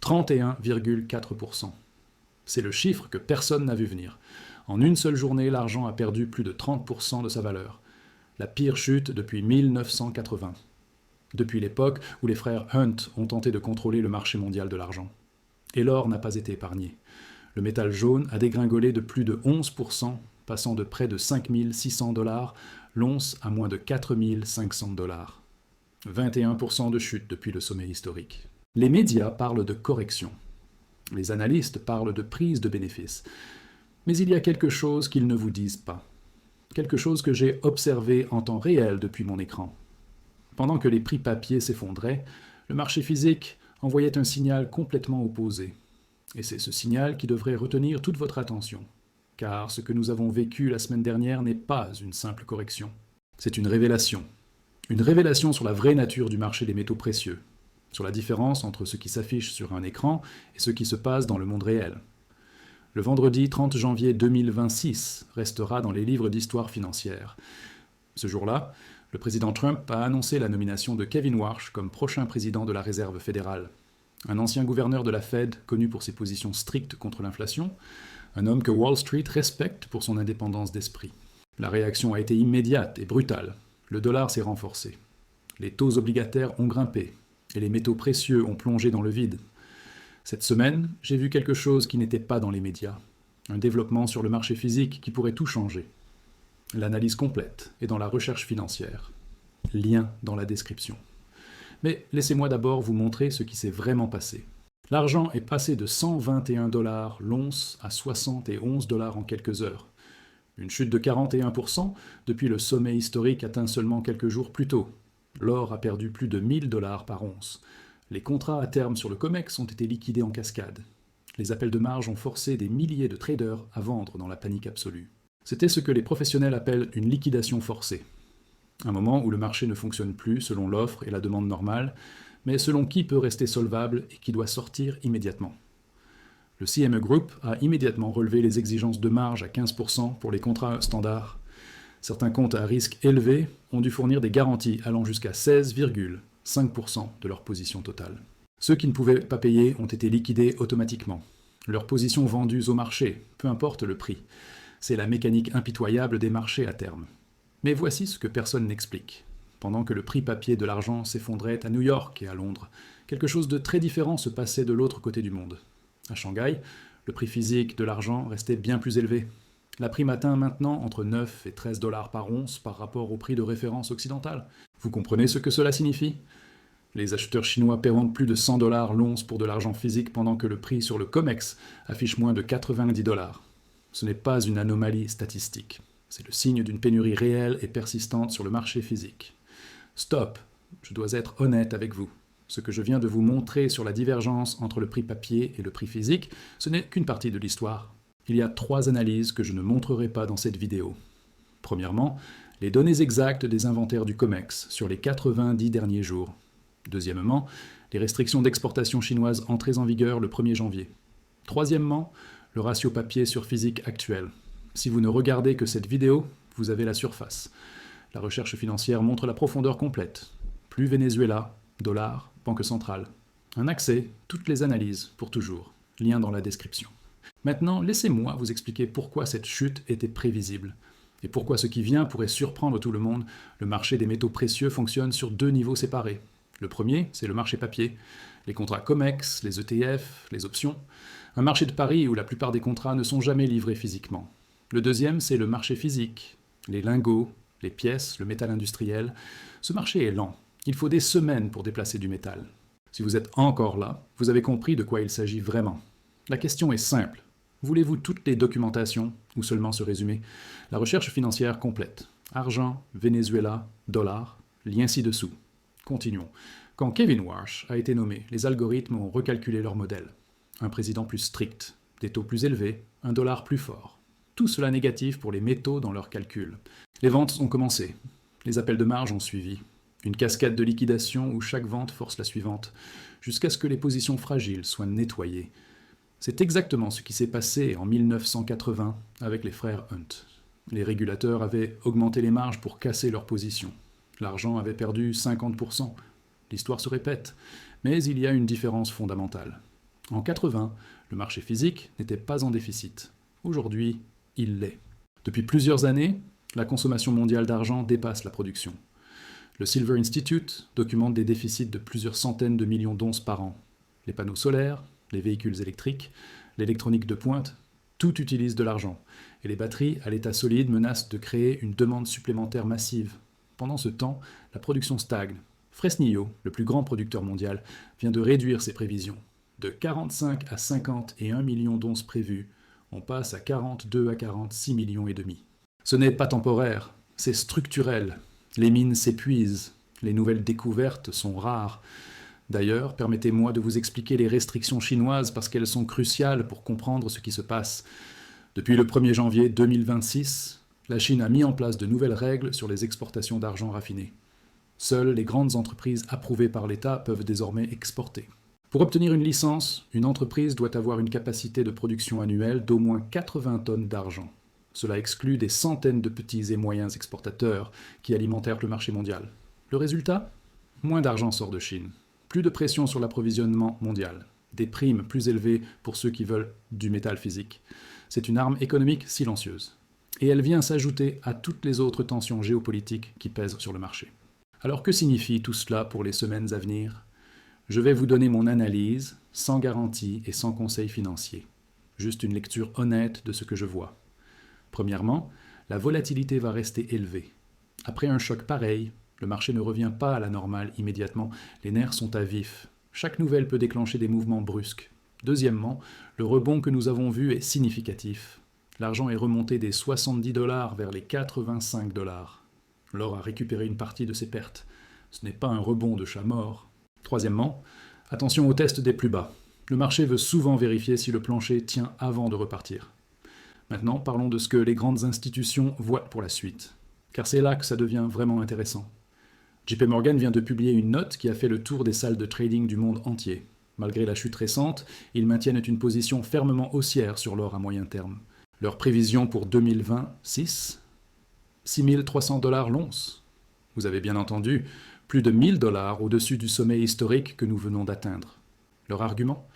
31,4%. C'est le chiffre que personne n'a vu venir. En une seule journée, l'argent a perdu plus de 30% de sa valeur. La pire chute depuis 1980. Depuis l'époque où les frères Hunt ont tenté de contrôler le marché mondial de l'argent. Et l'or n'a pas été épargné. Le métal jaune a dégringolé de plus de 11%, passant de près de 5 600 $ l'once à moins de 4 500 $. 21% de chute depuis le sommet historique. Les médias parlent de correction. Les analystes parlent de prise de bénéfices. Mais il y a quelque chose qu'ils ne vous disent pas. Quelque chose que j'ai observé en temps réel depuis mon écran. Pendant que les prix papier s'effondraient, le marché physique envoyait un signal complètement opposé. Et c'est ce signal qui devrait retenir toute votre attention. Car ce que nous avons vécu la semaine dernière n'est pas une simple correction. C'est une révélation. Une révélation sur la vraie nature du marché des métaux précieux, sur la différence entre ce qui s'affiche sur un écran et ce qui se passe dans le monde réel. Le vendredi 30 janvier 2026 restera dans les livres d'histoire financière. Ce jour-là, le président Trump a annoncé la nomination de Kevin Warsh comme prochain président de la Réserve fédérale. Un ancien gouverneur de la Fed connu pour ses positions strictes contre l'inflation, un homme que Wall Street respecte pour son indépendance d'esprit. La réaction a été immédiate et brutale. Le dollar s'est renforcé. Les taux obligataires ont grimpé et les métaux précieux ont plongé dans le vide. Cette semaine, j'ai vu quelque chose qui n'était pas dans les médias. Un développement sur le marché physique qui pourrait tout changer. L'analyse complète est dans la recherche financière. Lien dans la description. Mais laissez-moi d'abord vous montrer ce qui s'est vraiment passé. L'argent est passé de 121 $ l'once à 71 $ en quelques heures. Une chute de 41% depuis le sommet historique atteint seulement quelques jours plus tôt. L'or a perdu plus de 1 000 $ par once. Les contrats à terme sur le COMEX ont été liquidés en cascade. Les appels de marge ont forcé des milliers de traders à vendre dans la panique absolue. C'était ce que les professionnels appellent une liquidation forcée. Un moment où le marché ne fonctionne plus selon l'offre et la demande normale, mais selon qui peut rester solvable et qui doit sortir immédiatement. Le CME Group a immédiatement relevé les exigences de marge à 15% pour les contrats standards. Certains comptes à risque élevé ont dû fournir des garanties allant jusqu'à 16,5% de leur position totale. Ceux qui ne pouvaient pas payer ont été liquidés automatiquement. Leurs positions vendues au marché, peu importe le prix. C'est la mécanique impitoyable des marchés à terme. Mais voici ce que personne n'explique. Pendant que le prix papier de l'argent s'effondrait à New York et à Londres, quelque chose de très différent se passait de l'autre côté du monde. À Shanghai, le prix physique de l'argent restait bien plus élevé. La prime atteint maintenant entre 9 et 13 $ par once par rapport au prix de référence occidental. Vous comprenez ce que cela signifie ? Les acheteurs chinois paieront plus de 100 $ l'once pour de l'argent physique pendant que le prix sur le COMEX affiche moins de 90 $. Ce n'est pas une anomalie statistique. C'est le signe d'une pénurie réelle et persistante sur le marché physique. Stop, je dois être honnête avec vous. Ce que je viens de vous montrer sur la divergence entre le prix papier et le prix physique, ce n'est qu'une partie de l'histoire. Il y a 3 analyses que je ne montrerai pas dans cette vidéo. Premièrement, les données exactes des inventaires du COMEX sur les 90 derniers jours. Deuxièmement, les restrictions d'exportation chinoises entrées en vigueur le 1er janvier. Troisièmement, le ratio papier sur physique actuel. Si vous ne regardez que cette vidéo, vous avez la surface. La recherche financière montre la profondeur complète. Plus Venezuela, dollar, banque centrale. Un accès, toutes les analyses, pour toujours. Lien dans la description. Maintenant, laissez-moi vous expliquer pourquoi cette chute était prévisible. Et pourquoi ce qui vient pourrait surprendre tout le monde. Le marché des métaux précieux fonctionne sur 2 niveaux séparés. Le premier, c'est le marché papier. Les contrats COMEX, les ETF, les options. Un marché de paris où la plupart des contrats ne sont jamais livrés physiquement. Le deuxième, c'est le marché physique. Les lingots, les pièces, le métal industriel. Ce marché est lent. Il faut des semaines pour déplacer du métal. Si vous êtes encore là, vous avez compris de quoi il s'agit vraiment. La question est simple. Voulez-vous toutes les documentations ou seulement ce résumé? La recherche financière complète. Argent, Venezuela, dollar, lien ci-dessous. Continuons. Quand Kevin Warsh a été nommé, les algorithmes ont recalculé leur modèle. Un président plus strict, des taux plus élevés, un dollar plus fort. Tout cela négatif pour les métaux dans leurs calculs. Les ventes ont commencé. Les appels de marge ont suivi. Une cascade de liquidation où chaque vente force la suivante, jusqu'à ce que les positions fragiles soient nettoyées. C'est exactement ce qui s'est passé en 1980 avec les frères Hunt. Les régulateurs avaient augmenté les marges pour casser leurs positions. L'argent avait perdu 50%. L'histoire se répète, mais il y a une différence fondamentale. En 80, le marché physique n'était pas en déficit. Aujourd'hui, il l'est. Depuis plusieurs années, la consommation mondiale d'argent dépasse la production. Le Silver Institute documente des déficits de plusieurs centaines de millions d'onces par an. Les panneaux solaires, les véhicules électriques, l'électronique de pointe, tout utilise de l'argent. Et les batteries à l'état solide menacent de créer une demande supplémentaire massive. Pendant ce temps, la production stagne. Fresnillo, le plus grand producteur mondial, vient de réduire ses prévisions. De 45 à 51 millions d'onces prévues, on passe à 42 à 46 millions et demi. Ce n'est pas temporaire, c'est structurel. Les mines s'épuisent, les nouvelles découvertes sont rares. D'ailleurs, permettez-moi de vous expliquer les restrictions chinoises parce qu'elles sont cruciales pour comprendre ce qui se passe. Depuis le 1er janvier 2026, la Chine a mis en place de nouvelles règles sur les exportations d'argent raffiné. Seules les grandes entreprises approuvées par l'État peuvent désormais exporter. Pour obtenir une licence, une entreprise doit avoir une capacité de production annuelle d'au moins 80 tonnes d'argent. Cela exclut des centaines de petits et moyens exportateurs qui alimentèrent le marché mondial. Le résultat ? Moins d'argent sort de Chine. Plus de pression sur l'approvisionnement mondial. Des primes plus élevées pour ceux qui veulent du métal physique. C'est une arme économique silencieuse. Et elle vient s'ajouter à toutes les autres tensions géopolitiques qui pèsent sur le marché. Alors que signifie tout cela pour les semaines à venir ? Je vais vous donner mon analyse, sans garantie et sans conseil financier. Juste une lecture honnête de ce que je vois. Premièrement, la volatilité va rester élevée. Après un choc pareil, le marché ne revient pas à la normale immédiatement, les nerfs sont à vif. Chaque nouvelle peut déclencher des mouvements brusques. Deuxièmement, le rebond que nous avons vu est significatif. L'argent est remonté des 70 $ vers les 85 $. L'or a récupéré une partie de ses pertes. Ce n'est pas un rebond de chat mort. Troisièmement, attention au test des plus bas. Le marché veut souvent vérifier si le plancher tient avant de repartir. Maintenant, parlons de ce que les grandes institutions voient pour la suite. Car c'est là que ça devient vraiment intéressant. JP Morgan vient de publier une note qui a fait le tour des salles de trading du monde entier. Malgré la chute récente, ils maintiennent une position fermement haussière sur l'or à moyen terme. Leur prévision pour 2026 ? 6 300 $ l'once. Vous avez bien entendu, plus de 1 000 $ au-dessus du sommet historique que nous venons d'atteindre. Leur argument ?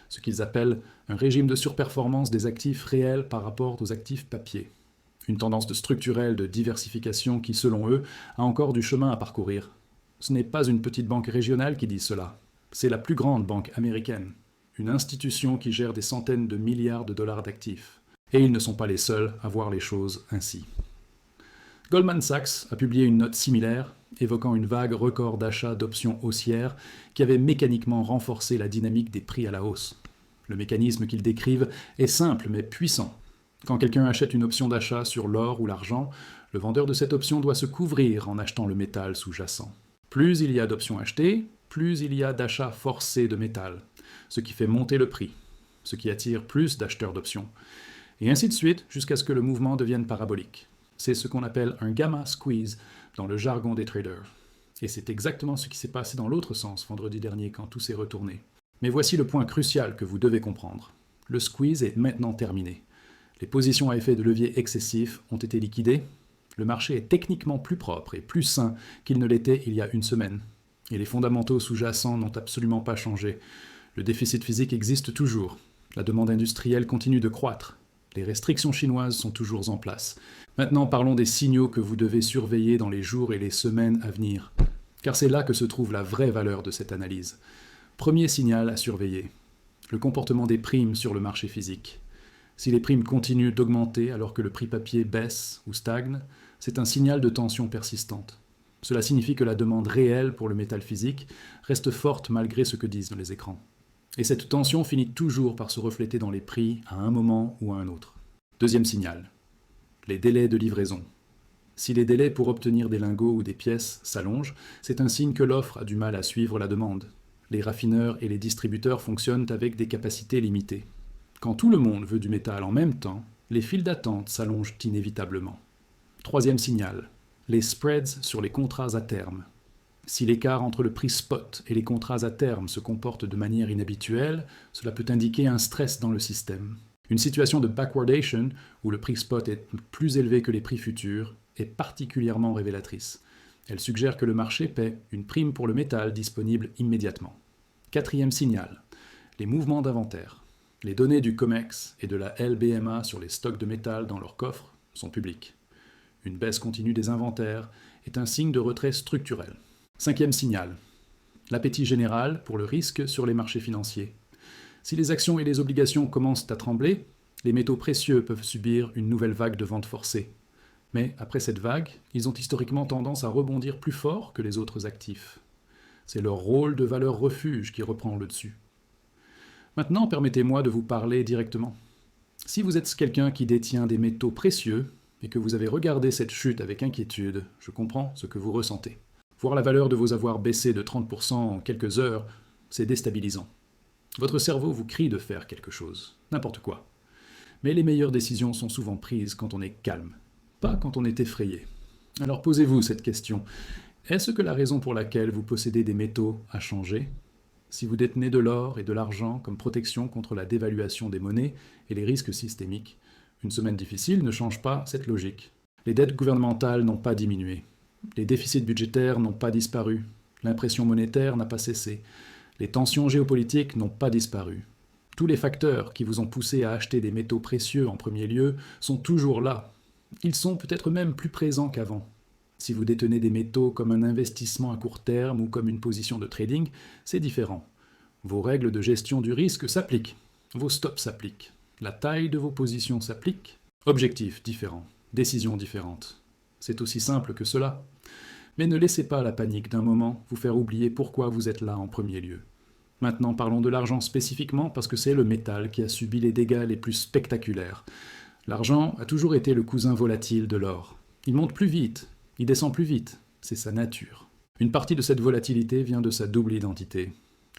Ce qu'ils appellent un régime de surperformance des actifs réels par rapport aux actifs papier. Une tendance structurelle de diversification qui, selon eux, a encore du chemin à parcourir. Ce n'est pas une petite banque régionale qui dit cela. C'est la plus grande banque américaine. Une institution qui gère des centaines de milliards de dollars d'actifs. Et ils ne sont pas les seuls à voir les choses ainsi. Goldman Sachs a publié une note similaire, évoquant une vague record d'achats d'options haussières qui avait mécaniquement renforcé la dynamique des prix à la hausse. Le mécanisme qu'ils décrivent est simple mais puissant. Quand quelqu'un achète une option d'achat sur l'or ou l'argent, le vendeur de cette option doit se couvrir en achetant le métal sous-jacent. Plus il y a d'options achetées, plus il y a d'achats forcés de métal, ce qui fait monter le prix, ce qui attire plus d'acheteurs d'options, et ainsi de suite jusqu'à ce que le mouvement devienne parabolique. C'est ce qu'on appelle un gamma squeeze dans le jargon des traders. Et c'est exactement ce qui s'est passé dans l'autre sens vendredi dernier quand tout s'est retourné. Mais voici le point crucial que vous devez comprendre. Le squeeze est maintenant terminé. Les positions à effet de levier excessif ont été liquidées. Le marché est techniquement plus propre et plus sain qu'il ne l'était il y a une semaine. Et les fondamentaux sous-jacents n'ont absolument pas changé. Le déficit physique existe toujours. La demande industrielle continue de croître. Les restrictions chinoises sont toujours en place. Maintenant, parlons des signaux que vous devez surveiller dans les jours et les semaines à venir. Car c'est là que se trouve la vraie valeur de cette analyse. Premier signal à surveiller. Le comportement des primes sur le marché physique. Si les primes continuent d'augmenter alors que le prix papier baisse ou stagne, c'est un signal de tension persistante. Cela signifie que la demande réelle pour le métal physique reste forte malgré ce que disent les écrans. Et cette tension finit toujours par se refléter dans les prix à un moment ou à un autre. Deuxième signal. Les délais de livraison. Si les délais pour obtenir des lingots ou des pièces s'allongent, c'est un signe que l'offre a du mal à suivre la demande. Les raffineurs et les distributeurs fonctionnent avec des capacités limitées. Quand tout le monde veut du métal en même temps, les files d'attente s'allongent inévitablement. Troisième signal. Les spreads sur les contrats à terme. Si l'écart entre le prix spot et les contrats à terme se comporte de manière inhabituelle, cela peut indiquer un stress dans le système. Une situation de backwardation, où le prix spot est plus élevé que les prix futurs, est particulièrement révélatrice. Elle suggère que le marché paie une prime pour le métal disponible immédiatement. Quatrième signal. les mouvements d'inventaire. Les données du COMEX et de la LBMA sur les stocks de métal dans leurs coffres sont publiques. Une baisse continue des inventaires est un signe de retrait structurel. Cinquième signal, l'appétit général pour le risque sur les marchés financiers. Si les actions et les obligations commencent à trembler, les métaux précieux peuvent subir une nouvelle vague de vente forcée. Mais après cette vague, ils ont historiquement tendance à rebondir plus fort que les autres actifs. C'est leur rôle de valeur refuge qui reprend le dessus. Maintenant, permettez-moi de vous parler directement. Si vous êtes quelqu'un qui détient des métaux précieux et que vous avez regardé cette chute avec inquiétude, je comprends ce que vous ressentez. Voir la valeur de vos avoirs baisser de 30% en quelques heures, c'est déstabilisant. Votre cerveau vous crie de faire quelque chose, n'importe quoi. Mais les meilleures décisions sont souvent prises quand on est calme, pas quand on est effrayé. Alors posez-vous cette question. Est-ce que la raison pour laquelle vous possédez des métaux a changé ? Si vous détenez de l'or et de l'argent comme protection contre la dévaluation des monnaies et les risques systémiques, une semaine difficile ne change pas cette logique. Les dettes gouvernementales n'ont pas diminué. Les déficits budgétaires n'ont pas disparu. L'impression monétaire n'a pas cessé. Les tensions géopolitiques n'ont pas disparu. Tous les facteurs qui vous ont poussé à acheter des métaux précieux en premier lieu sont toujours là. Ils sont peut-être même plus présents qu'avant. Si vous détenez des métaux comme un investissement à court terme ou comme une position de trading, c'est différent. Vos règles de gestion du risque s'appliquent. Vos stops s'appliquent. La taille de vos positions s'applique. Objectifs différents. Décisions différentes. C'est aussi simple que cela. Mais ne laissez pas la panique d'un moment vous faire oublier pourquoi vous êtes là en premier lieu. Maintenant parlons de l'argent spécifiquement parce que c'est le métal qui a subi les dégâts les plus spectaculaires. L'argent a toujours été le cousin volatile de l'or. Il monte plus vite, il descend plus vite, c'est sa nature. Une partie de cette volatilité vient de sa double identité.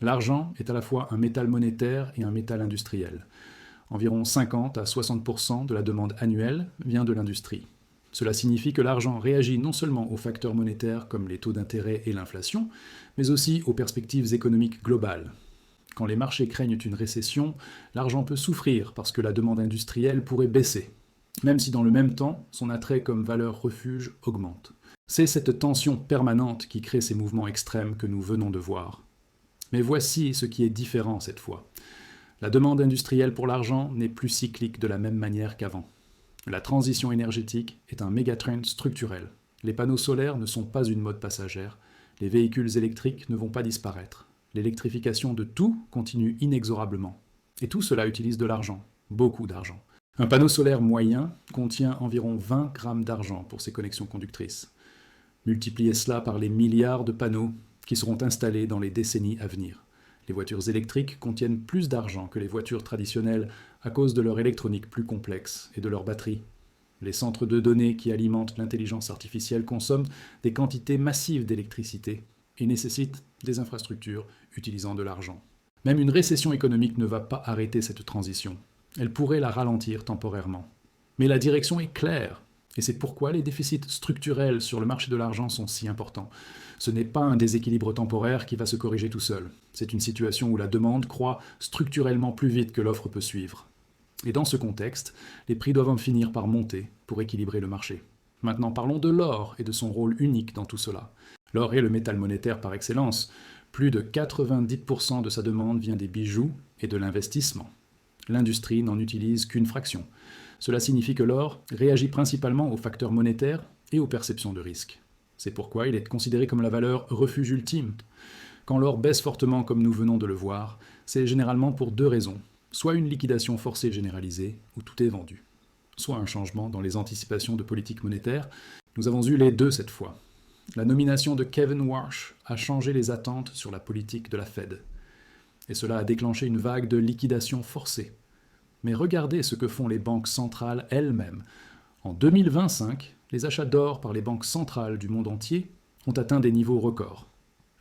L'argent est à la fois un métal monétaire et un métal industriel. Environ 50 à 60% de la demande annuelle vient de l'industrie. Cela signifie que l'argent réagit non seulement aux facteurs monétaires comme les taux d'intérêt et l'inflation, mais aussi aux perspectives économiques globales. Quand les marchés craignent une récession, l'argent peut souffrir parce que la demande industrielle pourrait baisser, même si dans le même temps, son attrait comme valeur refuge augmente. C'est cette tension permanente qui crée ces mouvements extrêmes que nous venons de voir. Mais voici ce qui est différent cette fois. La demande industrielle pour l'argent n'est plus cyclique de la même manière qu'avant. La transition énergétique est un mégatrend structurel. Les panneaux solaires ne sont pas une mode passagère. Les véhicules électriques ne vont pas disparaître. L'électrification de tout continue inexorablement. Et tout cela utilise de l'argent, beaucoup d'argent. Un panneau solaire moyen contient environ 20 grammes d'argent pour ses connexions conductrices. Multipliez cela par les milliards de panneaux qui seront installés dans les décennies à venir. Les voitures électriques contiennent plus d'argent que les voitures traditionnelles à cause de leur électronique plus complexe et de leurs batteries. Les centres de données qui alimentent l'intelligence artificielle consomment des quantités massives d'électricité et nécessitent des infrastructures utilisant de l'argent. Même une récession économique ne va pas arrêter cette transition. Elle pourrait la ralentir temporairement. Mais la direction est claire, et c'est pourquoi les déficits structurels sur le marché de l'argent sont si importants. Ce n'est pas un déséquilibre temporaire qui va se corriger tout seul. C'est une situation où la demande croît structurellement plus vite que l'offre peut suivre. Et dans ce contexte, les prix doivent en finir par monter pour équilibrer le marché. Maintenant parlons de l'or et de son rôle unique dans tout cela. L'or est le métal monétaire par excellence. Plus de 90% de sa demande vient des bijoux et de l'investissement. L'industrie n'en utilise qu'une fraction. Cela signifie que l'or réagit principalement aux facteurs monétaires et aux perceptions de risque. C'est pourquoi il est considéré comme la valeur refuge ultime. Quand l'or baisse fortement comme nous venons de le voir, c'est généralement pour deux raisons. Soit une liquidation forcée généralisée, où tout est vendu. Soit un changement dans les anticipations de politique monétaire. Nous avons eu les deux cette fois. La nomination de Kevin Warsh a changé les attentes sur la politique de la Fed. Et cela a déclenché une vague de liquidation forcée. Mais regardez ce que font les banques centrales elles-mêmes. En 2025, les achats d'or par les banques centrales du monde entier ont atteint des niveaux records.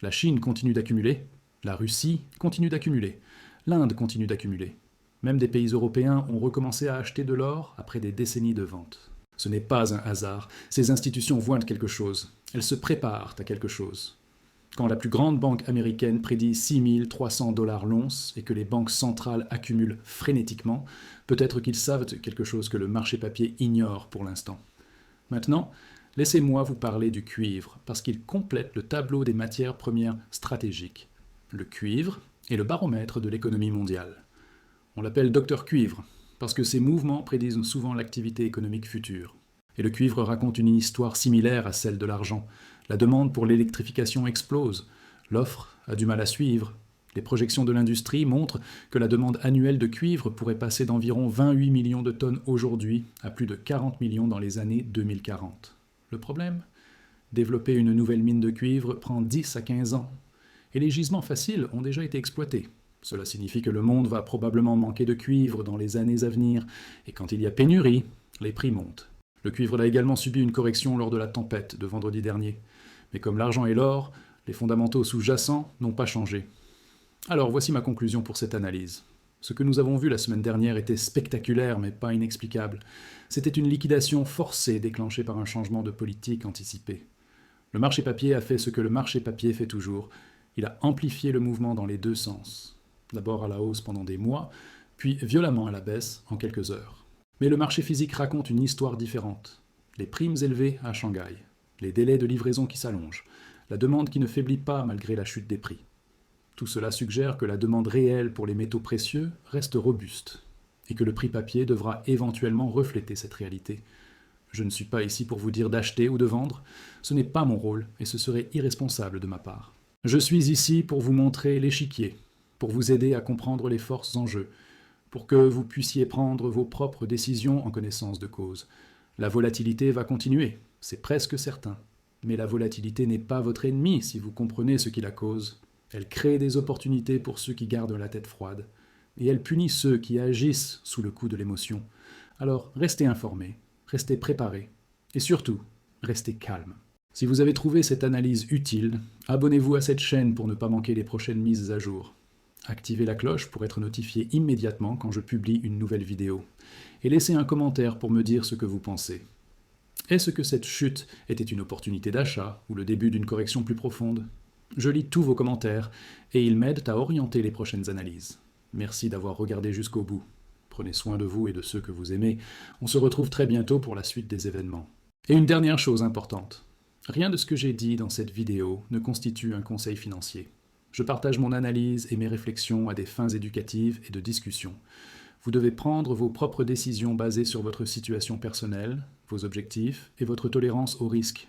La Chine continue d'accumuler, la Russie continue d'accumuler, l'Inde continue d'accumuler. Même des pays européens ont recommencé à acheter de l'or après des décennies de vente. Ce n'est pas un hasard, ces institutions voient quelque chose, elles se préparent à quelque chose. Quand la plus grande banque américaine prédit 6 300 $ l'once et que les banques centrales accumulent frénétiquement, peut-être qu'ils savent quelque chose que le marché papier ignore pour l'instant. Maintenant, laissez-moi vous parler du cuivre, parce qu'il complète le tableau des matières premières stratégiques. Le cuivre est le baromètre de l'économie mondiale. On l'appelle Docteur Cuivre, parce que ses mouvements prédisent souvent l'activité économique future. Et le cuivre raconte une histoire similaire à celle de l'argent. La demande pour l'électrification explose, l'offre a du mal à suivre. Les projections de l'industrie montrent que la demande annuelle de cuivre pourrait passer d'environ 28 millions de tonnes aujourd'hui à plus de 40 millions dans les années 2040. Le problème ? Développer une nouvelle mine de cuivre prend 10 à 15 ans. Et les gisements faciles ont déjà été exploités. Cela signifie que le monde va probablement manquer de cuivre dans les années à venir, et quand il y a pénurie, les prix montent. Le cuivre a également subi une correction lors de la tempête de vendredi dernier. Mais comme l'argent et l'or, les fondamentaux sous-jacents n'ont pas changé. Alors voici ma conclusion pour cette analyse. Ce que nous avons vu la semaine dernière était spectaculaire mais pas inexplicable. C'était une liquidation forcée déclenchée par un changement de politique anticipé. Le marché papier a fait ce que le marché papier fait toujours. Il a amplifié le mouvement dans les deux sens. D'abord à la hausse pendant des mois, puis violemment à la baisse en quelques heures. Mais le marché physique raconte une histoire différente. Les primes élevées à Shanghai, les délais de livraison qui s'allongent, la demande qui ne faiblit pas malgré la chute des prix. Tout cela suggère que la demande réelle pour les métaux précieux reste robuste, et que le prix papier devra éventuellement refléter cette réalité. Je ne suis pas ici pour vous dire d'acheter ou de vendre, ce n'est pas mon rôle et ce serait irresponsable de ma part. Je suis ici pour vous montrer l'échiquier, pour vous aider à comprendre les forces en jeu, pour que vous puissiez prendre vos propres décisions en connaissance de cause. La volatilité va continuer, c'est presque certain. Mais la volatilité n'est pas votre ennemi si vous comprenez ce qui la cause. Elle crée des opportunités pour ceux qui gardent la tête froide, et elle punit ceux qui agissent sous le coup de l'émotion. Alors restez informés, restez préparés, et surtout, restez calme. Si vous avez trouvé cette analyse utile, abonnez-vous à cette chaîne pour ne pas manquer les prochaines mises à jour. Activez la cloche pour être notifié immédiatement quand je publie une nouvelle vidéo. Et laissez un commentaire pour me dire ce que vous pensez. Est-ce que cette chute était une opportunité d'achat ou le début d'une correction plus profonde ? Je lis tous vos commentaires et ils m'aident à orienter les prochaines analyses. Merci d'avoir regardé jusqu'au bout. Prenez soin de vous et de ceux que vous aimez. On se retrouve très bientôt pour la suite des événements. Et une dernière chose importante. Rien de ce que j'ai dit dans cette vidéo ne constitue un conseil financier. Je partage mon analyse et mes réflexions à des fins éducatives et de discussion. Vous devez prendre vos propres décisions basées sur votre situation personnelle, vos objectifs et votre tolérance au risque.